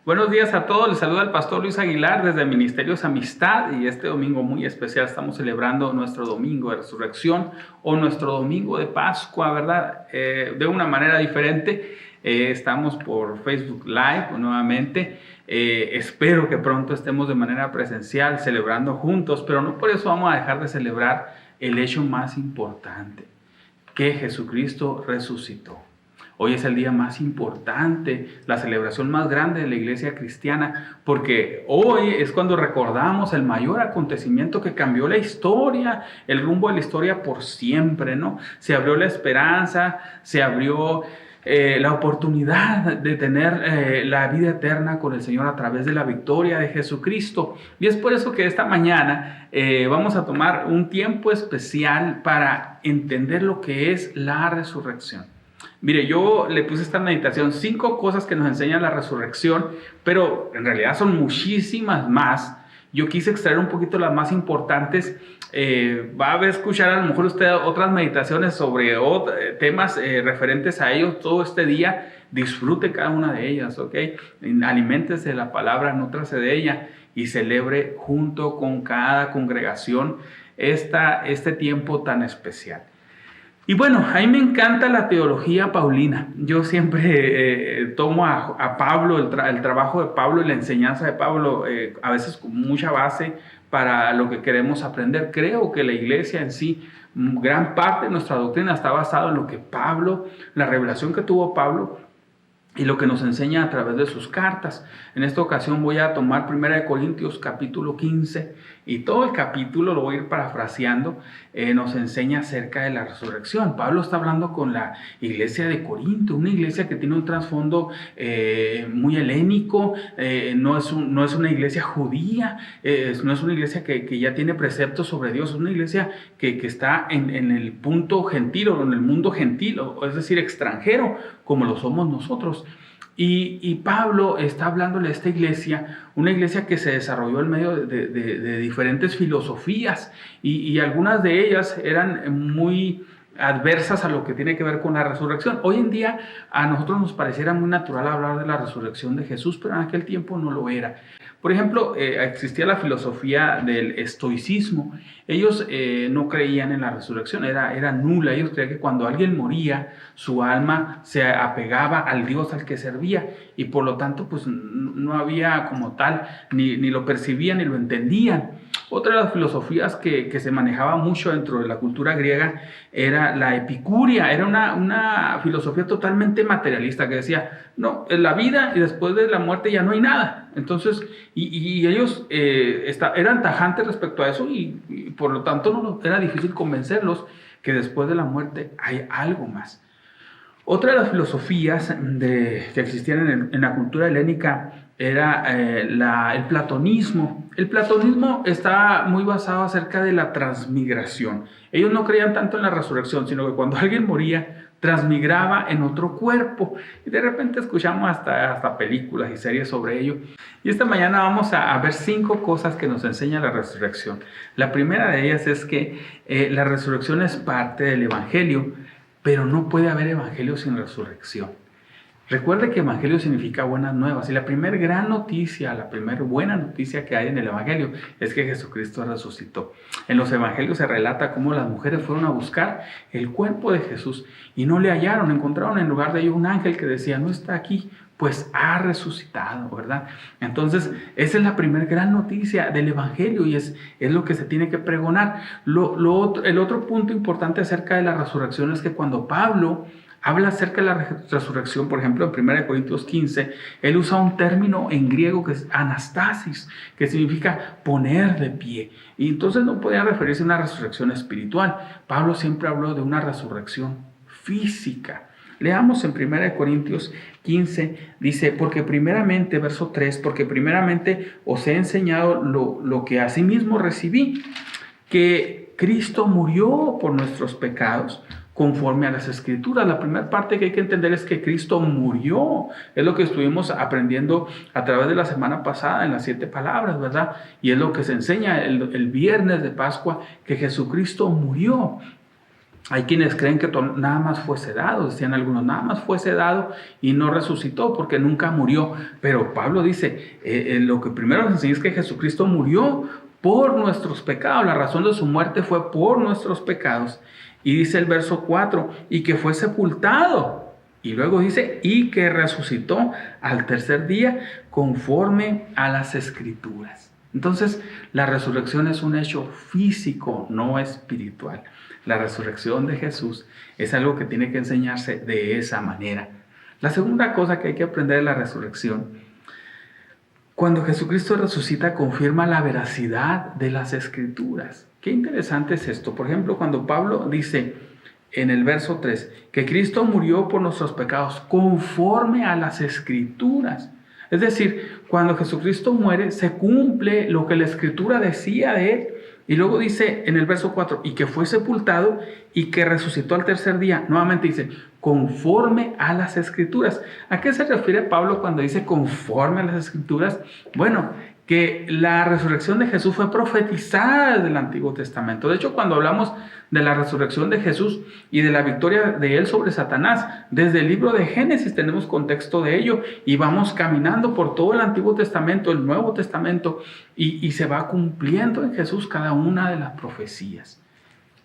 Buenos días a todos, les saluda el pastor Luis Aguilar desde Ministerios Amistad y este domingo muy especial estamos celebrando nuestro domingo de resurrección o nuestro domingo de Pascua, ¿verdad? De una manera diferente. Estamos por Facebook Live nuevamente. Espero que pronto estemos de manera presencial celebrando juntos, pero no por eso vamos a dejar de celebrar el hecho más importante, que Jesucristo resucitó. Hoy es el día más importante, la celebración más grande de la iglesia cristiana, porque hoy es cuando recordamos el mayor acontecimiento que cambió la historia, el rumbo de la historia por siempre, ¿no? Se abrió la esperanza, se abrió la oportunidad de tener la vida eterna con el Señor a través de la victoria de Jesucristo. Y es por eso que esta mañana vamos a tomar un tiempo especial para entender lo que es la resurrección. Mire, yo le puse esta meditación 5 cosas que nos enseña la resurrección, pero en realidad son muchísimas más. Yo quise extraer un poquito las más importantes. Va a escuchar a lo mejor usted otras meditaciones sobre temas referentes a ellos todo este día. Disfrute cada una de ellas, ¿ok? Aliméntese de la palabra, nútrase de ella y celebre junto con cada congregación este tiempo tan especial. Y bueno, a mí me encanta la teología paulina. Yo siempre tomo a Pablo, el trabajo de Pablo y la enseñanza de Pablo, a veces con mucha base para lo que queremos aprender. Creo que la iglesia en sí, gran parte de nuestra doctrina está basada en lo que Pablo, la revelación que tuvo Pablo y lo que nos enseña a través de sus cartas. En esta ocasión voy a tomar 1 Corintios capítulo 15 y todo el capítulo, lo voy a ir parafraseando, nos enseña acerca de la resurrección. Pablo está hablando con la iglesia de Corinto, una iglesia que tiene un trasfondo muy helénico, no es una iglesia judía, no es una iglesia que ya tiene preceptos sobre Dios, es una iglesia que está en el punto gentil o en el mundo gentil, es decir, extranjero, como lo somos nosotros. Y Pablo está hablándole a esta iglesia, una iglesia que se desarrolló en medio de diferentes filosofías y algunas de ellas eran muy adversas a lo que tiene que ver con la resurrección. Hoy en día a nosotros nos pareciera muy natural hablar de la resurrección de Jesús, pero en aquel tiempo no lo era. Por ejemplo, existía la filosofía del estoicismo. Ellos no creían en la resurrección, era nula. Ellos creían que cuando alguien moría, su alma se apegaba al Dios al que servía y por lo tanto pues no había como tal, ni lo percibían ni lo entendían. Otra de las filosofías que se manejaba mucho dentro de la cultura griega era la epicuria, era una filosofía totalmente materialista que decía, no, en la vida y después de la muerte ya no hay nada. Entonces, y ellos eran tajantes respecto a eso y por lo tanto era difícil convencerlos que después de la muerte hay algo más. Otra de las filosofías que existían en la cultura helénica era el platonismo. El platonismo está muy basado acerca de la transmigración. Ellos no creían tanto en la resurrección, sino que cuando alguien moría, transmigraba en otro cuerpo. Y de repente escuchamos hasta películas y series sobre ello. Y esta mañana vamos a ver 5 cosas que nos enseña la resurrección. La primera de ellas es que la resurrección es parte del evangelio, pero no puede haber evangelio sin resurrección. Recuerde que evangelio significa buenas nuevas y la primera gran noticia, la primera buena noticia que hay en el evangelio es que Jesucristo resucitó. En los evangelios se relata cómo las mujeres fueron a buscar el cuerpo de Jesús y no le hallaron, encontraron en lugar de ello un ángel que decía, no está aquí, pues ha resucitado, ¿verdad? Entonces, esa es la primera gran noticia del evangelio y es lo que se tiene que pregonar. El otro punto importante acerca de la resurrección es que cuando Pablo habla acerca de la resurrección, por ejemplo, en 1 Corintios 15, él usa un término en griego que es anastasis, que significa poner de pie. Y entonces no podía referirse a una resurrección espiritual. Pablo siempre habló de una resurrección física. Leamos en 1 Corintios 15, dice, porque primeramente, verso 3, porque primeramente os he enseñado lo que asimismo recibí, que Cristo murió por nuestros pecados, conforme a las Escrituras. La primera parte que hay que entender es que Cristo murió. Es lo que estuvimos aprendiendo a través de la semana pasada en las 7 palabras, ¿verdad? Y es lo que se enseña el viernes de Pascua, que Jesucristo murió. Hay quienes creen que nada más fue sedado, decían algunos, nada más fue sedado y no resucitó porque nunca murió. Pero Pablo dice, lo que primero nos enseña es que Jesucristo murió por nuestros pecados. La razón de su muerte fue por nuestros pecados. Y dice el verso 4, y que fue sepultado. Y luego dice, y que resucitó al tercer día conforme a las Escrituras. Entonces, la resurrección es un hecho físico, no espiritual. La resurrección de Jesús es algo que tiene que enseñarse de esa manera. La segunda cosa que hay que aprender de la resurrección, cuando Jesucristo resucita, confirma la veracidad de las Escrituras. Qué interesante es esto. Por ejemplo, cuando Pablo dice en el verso 3 que Cristo murió por nuestros pecados conforme a las Escrituras. Es decir, cuando Jesucristo muere, se cumple lo que la Escritura decía de él. Y luego dice en el verso 4, y que fue sepultado y que resucitó al tercer día. Nuevamente dice, conforme a las Escrituras. ¿A qué se refiere Pablo cuando dice conforme a las Escrituras? Bueno, que la resurrección de Jesús fue profetizada desde el Antiguo Testamento. De hecho, cuando hablamos de la resurrección de Jesús y de la victoria de él sobre Satanás, desde el libro de Génesis tenemos contexto de ello y vamos caminando por todo el Antiguo Testamento, el Nuevo Testamento, y se va cumpliendo en Jesús cada una de las profecías.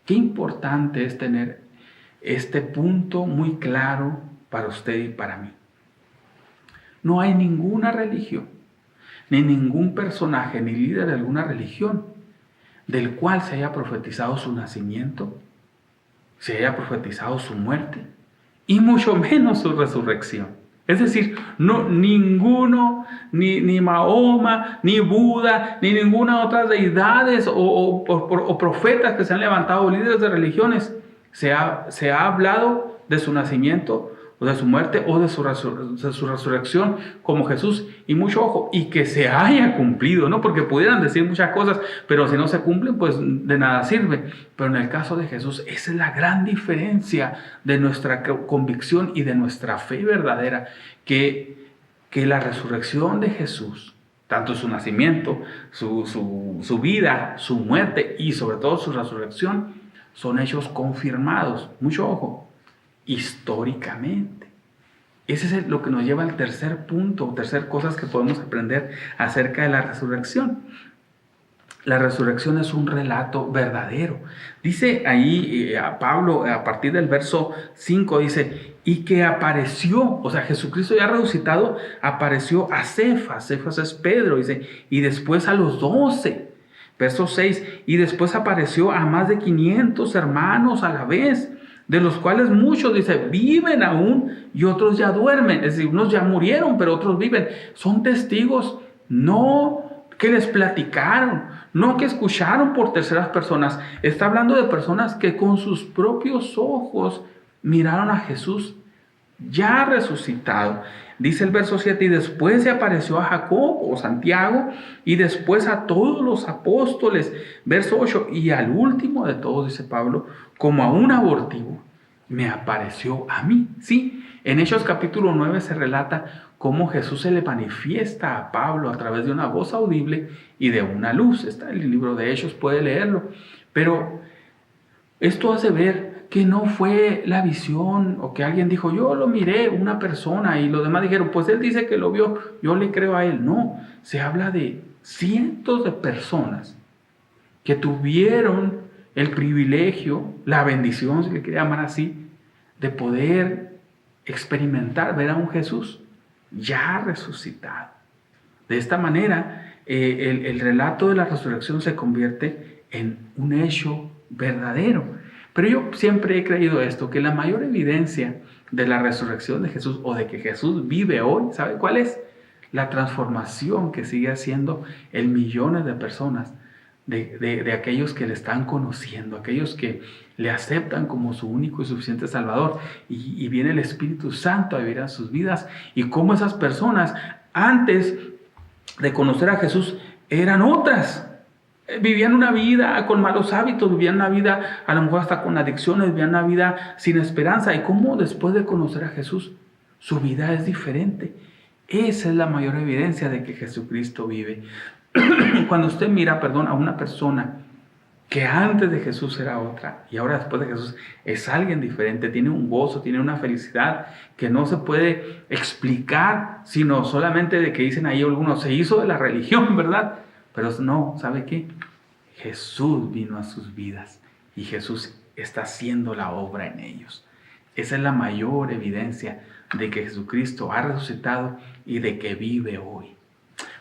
Qué importante es tener este punto muy claro para usted y para mí. No hay ninguna religión, ni ningún personaje, ni líder de alguna religión, del cual se haya profetizado su nacimiento, se haya profetizado su muerte, y mucho menos su resurrección. Es decir, no, ninguno, ni Mahoma, ni Buda, ni ninguna otra deidades o profetas que se han levantado, líderes de religiones, se ha hablado de su nacimiento, o de su muerte, o de su resurrección como Jesús. Y mucho ojo, y que se haya cumplido, ¿no? Porque pudieran decir muchas cosas, pero si no se cumplen, pues de nada sirve. Pero en el caso de Jesús, esa es la gran diferencia de nuestra convicción y de nuestra fe verdadera, que la resurrección de Jesús, tanto su nacimiento, su vida, su muerte y sobre todo su resurrección, son hechos confirmados, mucho ojo, históricamente. Ese es lo que nos lleva al tercer punto, tercer cosas que podemos aprender acerca de la resurrección. La resurrección es un relato verdadero. Dice ahí a Pablo, a partir del verso 5, dice, y que apareció, o sea, Jesucristo ya resucitado, apareció a Cefas es Pedro, dice, y después a los 12. Verso 6, y después apareció a más de 500 hermanos a la vez, de los cuales muchos, dice, viven aún y otros ya duermen. Es decir, unos ya murieron, pero otros viven. Son testigos, no que les platicaron, no que escucharon por terceras personas. Está hablando de personas que con sus propios ojos miraron a Jesús ya resucitado. Dice el verso 7, y después se apareció a Jacobo o Santiago, y después a todos los apóstoles. Verso 8, y al último de todos, dice Pablo, como a un abortivo, me apareció a mí. Sí, en Hechos capítulo 9 se relata cómo Jesús se le manifiesta a Pablo a través de una voz audible y de una luz. Está en el libro de Hechos, puede leerlo. Pero esto hace ver que no fue la visión o que alguien dijo, yo lo miré, una persona, y los demás dijeron, pues él dice que lo vio, yo le creo a él. No, se habla de cientos de personas que tuvieron el privilegio, la bendición, si le quiere llamar así, de poder experimentar, ver a un Jesús ya resucitado. De esta manera, el relato de la resurrección se convierte en un hecho verdadero. Pero yo siempre he creído esto, que la mayor evidencia de la resurrección de Jesús o de que Jesús vive hoy, ¿sabe cuál es? La transformación que sigue haciendo en millones de personas, de aquellos que le están conociendo, aquellos que le aceptan como su único y suficiente Salvador. Y viene el Espíritu Santo a vivir en sus vidas. Y cómo esas personas, antes de conocer a Jesús, eran otras. Vivían una vida con malos hábitos, vivían una vida a lo mejor hasta con adicciones, vivían una vida sin esperanza. Y cómo después de conocer a Jesús, su vida es diferente. Esa es la mayor evidencia de que Jesucristo vive. Cuando usted mira, a una persona que antes de Jesús era otra y ahora después de Jesús es alguien diferente, tiene un gozo, tiene una felicidad que no se puede explicar, sino solamente de que dicen ahí algunos, se hizo de la religión, ¿verdad? Pero no, ¿sabe qué? Jesús vino a sus vidas y Jesús está haciendo la obra en ellos. Esa es la mayor evidencia de que Jesucristo ha resucitado y de que vive hoy.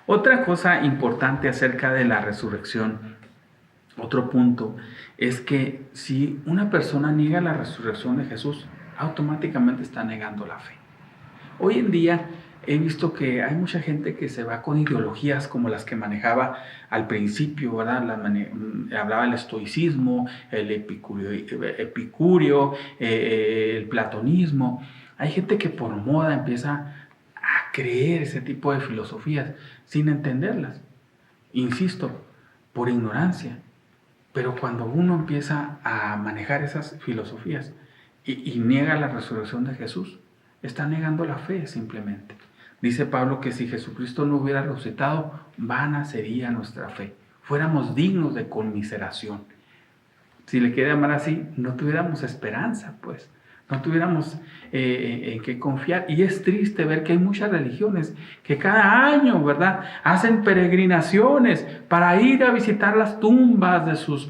Otra cosa importante acerca de la resurrección, otro punto, es que si una persona niega la resurrección de Jesús, automáticamente está negando la fe. Hoy en día he visto que hay mucha gente que se va con ideologías como las que manejaba al principio, ¿verdad? Hablaba del estoicismo, el epicurio, el platonismo. Hay gente que por moda empieza a creer ese tipo de filosofías sin entenderlas. Insisto, por ignorancia. Pero cuando uno empieza a manejar esas filosofías y niega la resurrección de Jesús, está negando la fe simplemente. Dice Pablo que si Jesucristo no hubiera resucitado, vana sería nuestra fe. Fuéramos dignos de conmiseración. Si le quiere llamar así, no tuviéramos esperanza, pues. No tuviéramos en qué confiar. Y es triste ver que hay muchas religiones que cada año, ¿verdad?, hacen peregrinaciones para ir a visitar las tumbas de sus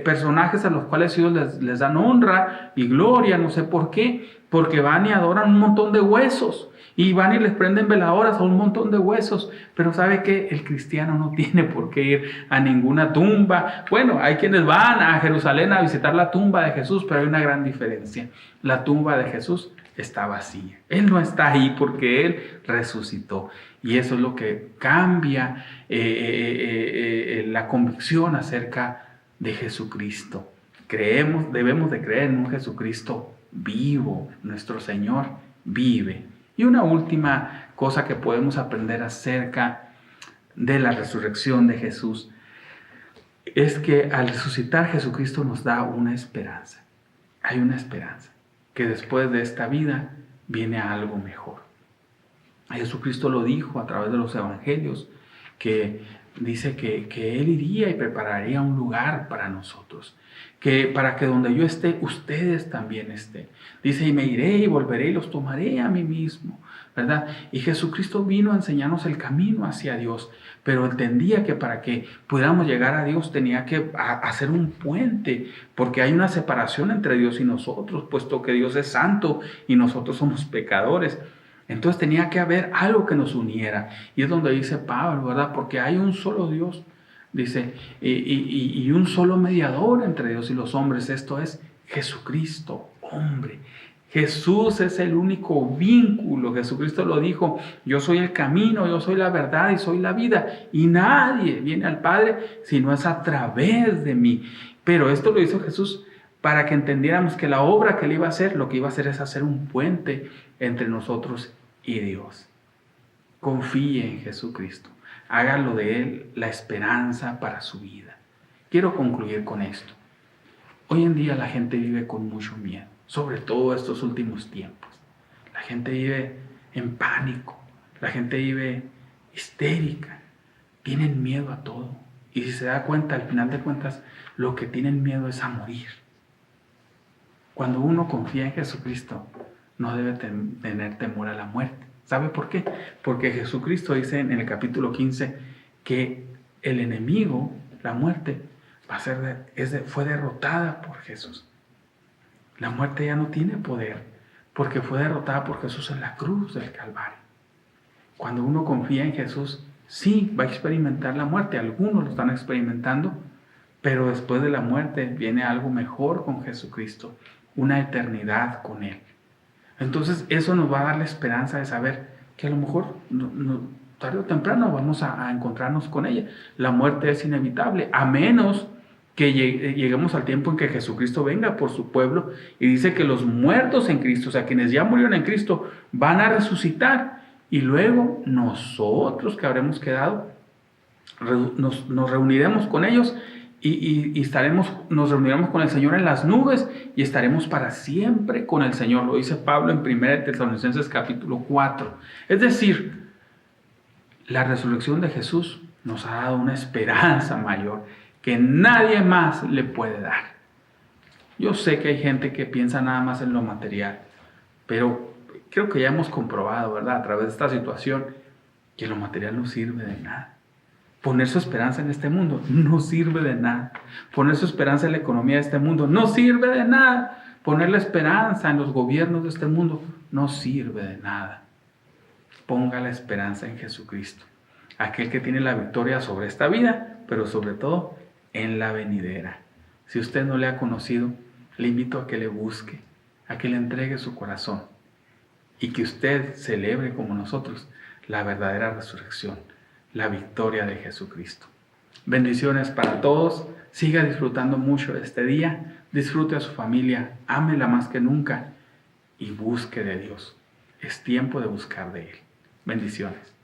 personajes a los cuales ellos les dan honra y gloria, no sé por qué, porque van y adoran un montón de huesos. Y van y les prenden veladoras a un montón de huesos. Pero ¿sabe qué? El cristiano no tiene por qué ir a ninguna tumba. Bueno, hay quienes van a Jerusalén a visitar la tumba de Jesús, pero hay una gran diferencia. La tumba de Jesús está vacía. Él no está ahí porque Él resucitó. Y eso es lo que cambia la convicción acerca de Jesucristo. Debemos de creer en un Jesucristo vivo. Nuestro Señor vive. Y una última cosa que podemos aprender acerca de la resurrección de Jesús es que al resucitar Jesucristo nos da una esperanza. Hay una esperanza, que después de esta vida viene algo mejor. Jesucristo lo dijo a través de los evangelios, que dice que Él iría y prepararía un lugar para nosotros, que para que donde yo esté, ustedes también estén. Dice, y me iré y volveré y los tomaré a mí mismo, ¿verdad? Y Jesucristo vino a enseñarnos el camino hacia Dios, pero entendía que para que pudiéramos llegar a Dios tenía que hacer un puente, porque hay una separación entre Dios y nosotros, puesto que Dios es santo y nosotros somos pecadores. Entonces tenía que haber algo que nos uniera. Y es donde dice Pablo, ¿verdad? Porque hay un solo Dios, dice, y un solo mediador entre Dios y los hombres. Esto es Jesucristo, hombre. Jesús es el único vínculo. Jesucristo lo dijo, yo soy el camino, yo soy la verdad y soy la vida. Y nadie viene al Padre si no es a través de mí. Pero esto lo hizo Jesús para que entendiéramos que la obra que Él iba a hacer, lo que iba a hacer es hacer un puente entre nosotros y Dios. Confíe en Jesucristo. Hágalo de Él la esperanza para su vida. Quiero concluir con esto. Hoy en día la gente vive con mucho miedo, sobre todo estos últimos tiempos. La gente vive en pánico, la gente vive histérica, tienen miedo a todo. Y si se da cuenta, al final de cuentas, lo que tienen miedo es a morir. Cuando uno confía en Jesucristo, no debe tener temor a la muerte. ¿Sabe por qué? Porque Jesucristo dice en el capítulo 15 que el enemigo, la muerte, fue derrotada por Jesús. La muerte ya no tiene poder, porque fue derrotada por Jesús en la cruz del Calvario. Cuando uno confía en Jesús, sí, va a experimentar la muerte. Algunos lo están experimentando, pero después de la muerte viene algo mejor con Jesucristo, una eternidad con Él. Entonces eso nos va a dar la esperanza de saber que a lo mejor tarde o temprano vamos a encontrarnos con ella. La muerte es inevitable, a menos que lleguemos al tiempo en que Jesucristo venga por su pueblo y dice que los muertos en Cristo, o sea, quienes ya murieron en Cristo, van a resucitar y luego nosotros que habremos quedado, nos reuniremos con ellos y nos reuniremos con el Señor en las nubes y estaremos para siempre con el Señor. Lo dice Pablo en 1 Tesalonicenses capítulo 4. Es decir, la resurrección de Jesús nos ha dado una esperanza mayor, que nadie más le puede dar. Yo sé que hay gente que piensa nada más en lo material, pero creo que ya hemos comprobado, ¿verdad?, a través de esta situación, que lo material no sirve de nada. Poner su esperanza en este mundo no sirve de nada. Poner su esperanza en la economía de este mundo no sirve de nada. Poner la esperanza en los gobiernos de este mundo no sirve de nada. Ponga la esperanza en Jesucristo, aquel que tiene la victoria sobre esta vida, pero sobre todo en la venidera. Si usted no le ha conocido, le invito a que le busque, a que le entregue su corazón y que usted celebre como nosotros la verdadera resurrección, la victoria de Jesucristo. Bendiciones para todos. Siga disfrutando mucho de este día. Disfrute a su familia. Ámela más que nunca y busque de Dios. Es tiempo de buscar de Él. Bendiciones.